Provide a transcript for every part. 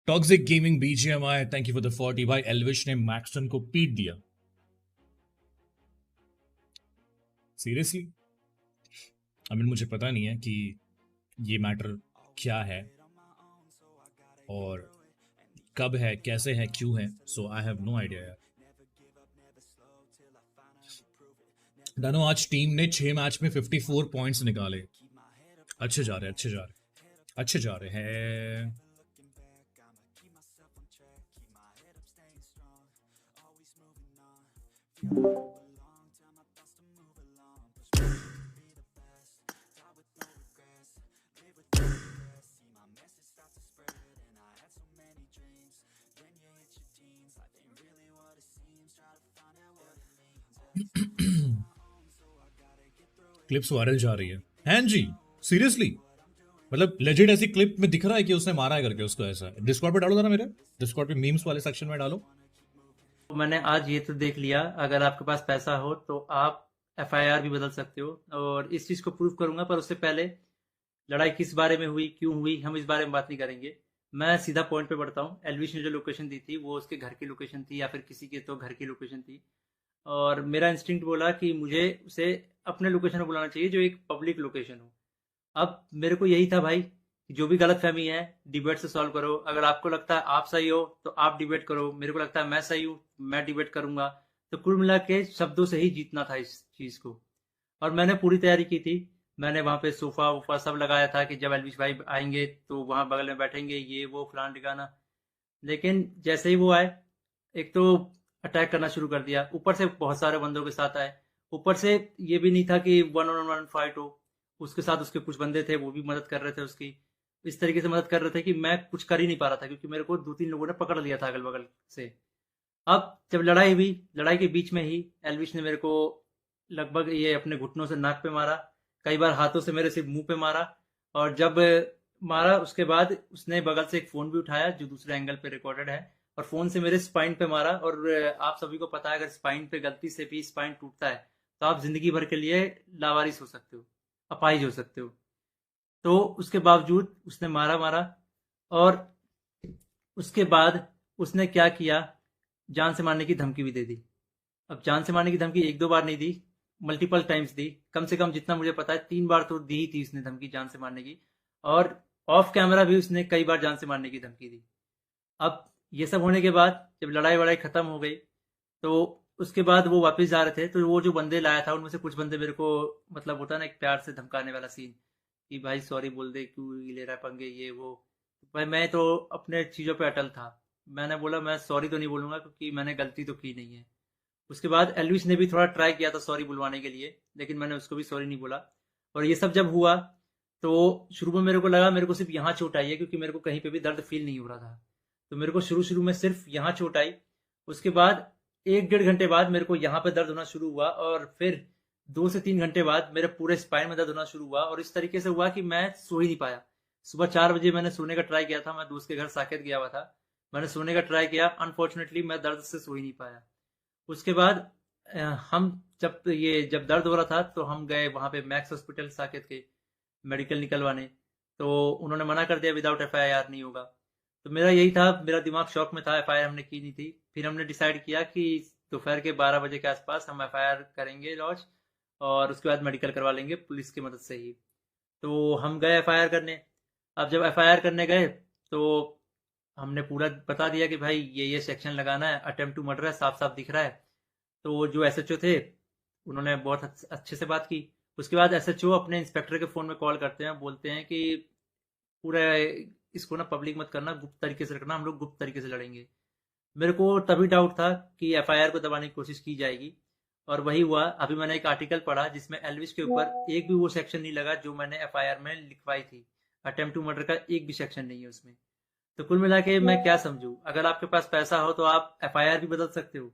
Toxic gaming BGMI, thank you for the 40। भाई एल्विश ने Maxon को पीट दिया, सीरियसली। आई मीन मुझे पता नहीं है कि ये मैटर क्या है और कब है, कैसे है, क्यों है, सो आई हैव नो आइडिया यार। डानो, आज टीम ने 6 मैच में 54 पॉइंट्स निकाले। अच्छे जा रहे, अच्छे जा रहे, अच्छे जा रहे हैं। क्लिप्स वायरल जा रही है जी, सीरियसली। मतलब लेजिट ऐसी क्लिप में दिख रहा है कि उसने मारा है करके उसको। ऐसा डिस्कॉर्ड पे डालो जरा, मेरे डिस्कॉर्ड पे मीम्स वाले सेक्शन में डालो। मैंने आज ये तो देख लिया, अगर आपके पास पैसा हो तो आप एफआईआर भी बदल सकते हो, और इस चीज़ को प्रूव करूंगा। पर उससे पहले लड़ाई किस बारे में हुई, क्यों हुई, हम इस बारे में बात नहीं करेंगे। मैं सीधा पॉइंट पे बढ़ता हूँ। एल्विश ने जो लोकेशन दी थी वो उसके घर की लोकेशन थी, या फिर किसी के तो घर की लोकेशन थी। और मेरा इंस्टिंक्ट बोला कि मुझे उसे अपने लोकेशन में बुलाना चाहिए, जो एक पब्लिक लोकेशन हो। अब मेरे को यही था भाई कि जो भी गलतफहमी है डिबेट से सॉल्व करो। अगर आपको लगता है आप सही हो तो आप डिबेट करो, मेरे को लगता है मैं सही हूँ, मैं डिबेट करूंगा। तो कुल मिला के शब्दों से ही जीतना था इस चीज को। और मैंने पूरी तैयारी की थी। मैंने वहां पे सोफा वोफा सब लगाया था कि जब एलविश भाई आएंगे तो वहां बगल में बैठेंगे, ये वो फलान ठिकाना। लेकिन जैसे ही वो आए, एक तो अटैक करना शुरू कर दिया, ऊपर से बहुत सारे बंदों के साथ आए। ऊपर से ये भी नहीं था कि वन ऑन वन फाइट हो, उसके साथ उसके कुछ बंदे थे, वो भी मदद कर रहे थे उसकी। इस तरीके से मदद कर रहे थे कि मैं कुछ कर ही नहीं पा रहा था, क्योंकि मेरे को दो तीन लोगों ने पकड़ लिया था अगल बगल से। अब जब लड़ाई हुई, लड़ाई के बीच में ही एल्विश ने मेरे को लगभग ये अपने घुटनों से नाक पे मारा, कई बार हाथों से मेरे सिर्फ मुंह पे मारा। और जब मारा उसके बाद उसने बगल से एक फोन भी उठाया जो दूसरे एंगल पे रिकॉर्डेड है, और फोन से मेरे स्पाइन पे मारा। और आप सभी को पता है अगर स्पाइन पे गलती से भी स्पाइन टूटता है तो आप जिंदगी भर के लिए लावारिस हो सकते हो, अपाहिज हो सकते हो। तो उसके बावजूद उसने मारा मारा। और उसके बाद उसने क्या किया, जान से मारने की धमकी भी दे दी। अब जान से मारने की धमकी एक दो बार नहीं दी, मल्टीपल टाइम्स दी। कम से कम जितना मुझे पता है 3 बार तो दी ही थी उसने धमकी जान से मारने की। और ऑफ कैमरा भी उसने कई बार जान से मारने की धमकी दी। अब ये सब होने के बाद जब लड़ाई वड़ाई खत्म हो गई, तो उसके बाद वो वापस जा रहे थे, तो वो जो बंदे लाया था उनमें से कुछ बंदे मेरे को, मतलब होता है ना एक प्यार से धमकाने वाला सीन, कि भाई सॉरी बोल दे, क्यों ले रहा है पंगे, ये वो। भाई मैं तो अपने चीज़ों पे अटल था। मैंने बोला मैं सॉरी तो नहीं बोलूंगा, क्योंकि मैंने गलती तो की नहीं है। उसके बाद एल्विस ने भी थोड़ा ट्राई किया था सॉरी बुलवाने के लिए, लेकिन मैंने उसको भी सॉरी नहीं बोला। और ये सब जब हुआ तो शुरू में मेरे को लगा मेरे को सिर्फ यहाँ चोट आई है, क्योंकि मेरे को कहीं पे भी दर्द फील नहीं हो रहा था। तो मेरे को शुरू शुरू में सिर्फ यहाँ चोट आई। उसके बाद 1 डेढ़ घंटे बाद मेरे को यहाँ पे दर्द होना शुरू हुआ, और फिर 2 से 3 घंटे बाद मेरे पूरे स्पाइन में दर्द होना शुरू हुआ। और इस तरीके से हुआ कि मैं सो ही नहीं पाया। सुबह 4 बजे मैंने सोने का ट्राई किया था, मैं दोस्त के घर साकेत गया हुआ था। मैंने सोने का ट्राई किया, अनफॉर्चुनेटली मैं दर्द से सो ही नहीं पाया। उसके बाद हम जब दर्द हो रहा था तो हम गए वहाँ पे मैक्स हॉस्पिटल साकेत के, मेडिकल निकलवाने। तो उन्होंने मना कर दिया, विदाउट एफआईआर नहीं होगा। तो मेरा यही था, मेरा दिमाग शॉक में था, एफआईआर हमने की नहीं थी। फिर हमने डिसाइड किया कि दोपहर के 12 बजे के आसपास हम एफआईआर करेंगे लॉन्च, और उसके बाद मेडिकल करवा लेंगे पुलिस की मदद से ही। तो हम गए एफआईआर करने। अब जब एफआईआर करने गए तो हमने पूरा बता दिया कि भाई ये सेक्शन लगाना है, अटेम्प्ट टू मर्डर है, साफ साफ दिख रहा है। तो जो एसएचओ थे उन्होंने बहुत अच्छे से बात की। उसके बाद एसएचओ अपने इंस्पेक्टर के फ़ोन में कॉल करते हैं, बोलते हैं कि पूरा इसको ना पब्लिक मत करना, गुप्त तरीके से रखना, हम लोग गुप्त तरीके से लड़ेंगे। मेरे को तभी डाउट था कि एफआईआर को दबाने की कोशिश की जाएगी, और वही हुआ। अभी मैंने एक आर्टिकल पढ़ा जिसमें एल्विस के ऊपर एक भी वो सेक्शन नहीं लगा जो मैंने एफआईआर में लिखवाई थी। अटेम्प्ट टू मर्डर का एक भी सेक्शन नहीं है उसमें। तो कुल मिला के मैं क्या समझूं, अगर आपके पास पैसा हो तो आप एफआईआर भी बदल सकते हो।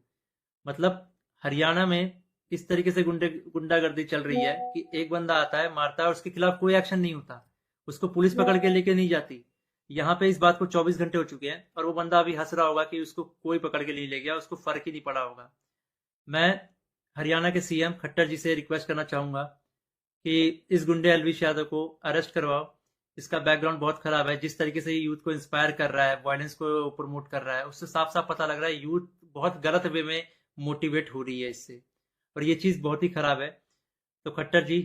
मतलब हरियाणा में इस तरीके से गुंडागर्दी चल रही है कि एक बंदा आता है, मारता है और उसके खिलाफ कोई एक्शन नहीं होता, उसको पुलिस पकड़ के लेके नहीं जाती। यहाँ पे इस बात को 24 घंटे हो चुके हैं, और वो बंदा अभी हंस रहा होगा कि उसको कोई पकड़ के नहीं ले गया, उसको फर्क ही नहीं पड़ा होगा। मैं हरियाणा के सीएम खट्टर जी से रिक्वेस्ट करना चाहूंगा कि इस गुंडे एलविश यादव को अरेस्ट करवाओ, इसका बैकग्राउंड बहुत खराब है। जिस तरीके से ये यूथ को इंस्पायर कर रहा है, वायलेंस को प्रमोट कर रहा है, उससे साफ साफ पता लग रहा है यूथ बहुत गलत वे में मोटिवेट हो रही है इससे, और ये चीज़ बहुत ही खराब है। तो खट्टर जी,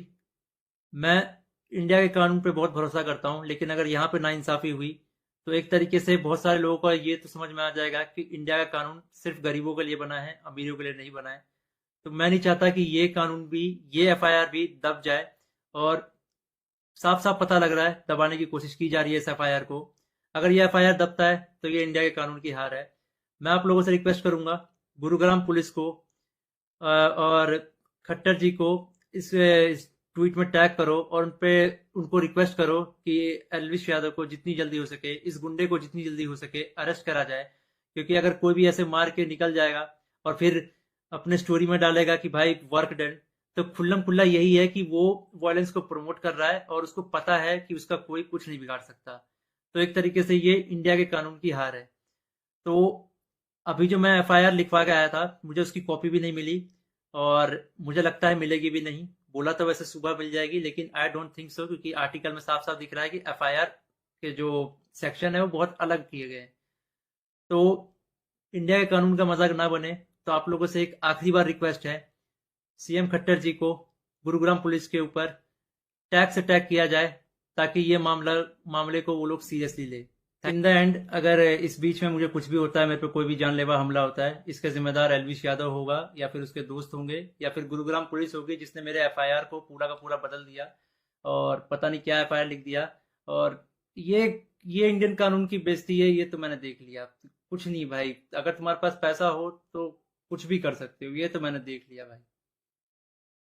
मैं इंडिया के कानून पे बहुत भरोसा करता हूँ, लेकिन अगर यहाँ पे नाइंसाफी हुई तो एक तरीके से बहुत सारे लोगों को ये तो समझ में आ जाएगा कि इंडिया का कानून सिर्फ गरीबों के लिए बना है, अमीरों के लिए नहीं बना है। तो मैं नहीं चाहता कि ये कानून भी, ये एफआईआर भी दब जाए, और साफ साफ पता लग रहा है दबाने की कोशिश की जा रही है इस एफआईआर को। अगर ये एफआईआर दबता है तो ये इंडिया के कानून की हार है। मैं आप लोगों से रिक्वेस्ट करूंगा, गुरुग्राम पुलिस को और खट्टर जी को इस ट्वीट में टैग करो, और उनको रिक्वेस्ट करो कि एलविश यादव को जितनी जल्दी हो सके, इस गुंडे को जितनी जल्दी हो सके अरेस्ट करा जाए। क्योंकि अगर कोई भी ऐसे मार के निकल जाएगा और फिर अपने स्टोरी में डालेगा कि भाई वर्क डन, तो खुल्लम खुल्ला यही है कि वो वायलेंस को प्रमोट कर रहा है और उसको पता है कि उसका कोई कुछ नहीं बिगाड़ सकता। तो एक तरीके से ये इंडिया के कानून की हार है। तो अभी जो मैं एफआईआर लिखवा के आया था, मुझे उसकी कॉपी भी नहीं मिली, और मुझे लगता है मिलेगी भी नहीं। बोला तो वैसे सुबह मिल जाएगी, लेकिन आई डोंट थिंक सो, क्योंकि आर्टिकल में साफ साफ दिख रहा है कि एफआईआर के जो सेक्शन है वो बहुत अलग किए गए हैं। तो इंडिया के कानून का मजाक ना बने, तो आप लोगों से एक आखिरी बार रिक्वेस्ट है, सीएम खट्टर जी को गुरुग्राम पुलिस के ऊपर टैग से टैग किया जाए, ताकि ये मामले को वो लोग सीरियसली ले। इन द एंड, अगर इस बीच में मुझे कुछ भी होता है, मेरे पे कोई भी जानलेवा हमला होता है, इसका जिम्मेदार एलविश यादव होगा, या फिर उसके दोस्त होंगे, या फिर गुरुग्राम पुलिस होगी जिसने मेरे एफआईआर को पूरा का पूरा बदल दिया और पता नहीं क्या एफआईआर लिख दिया। और ये ये इंडियन कानून की बेइज्जती है, ये तो मैंने देख लिया। कुछ नहीं भाई, अगर तुम्हारे पास पैसा हो तो कुछ भी कर सकते हो, ये तो मैंने देख लिया भाई।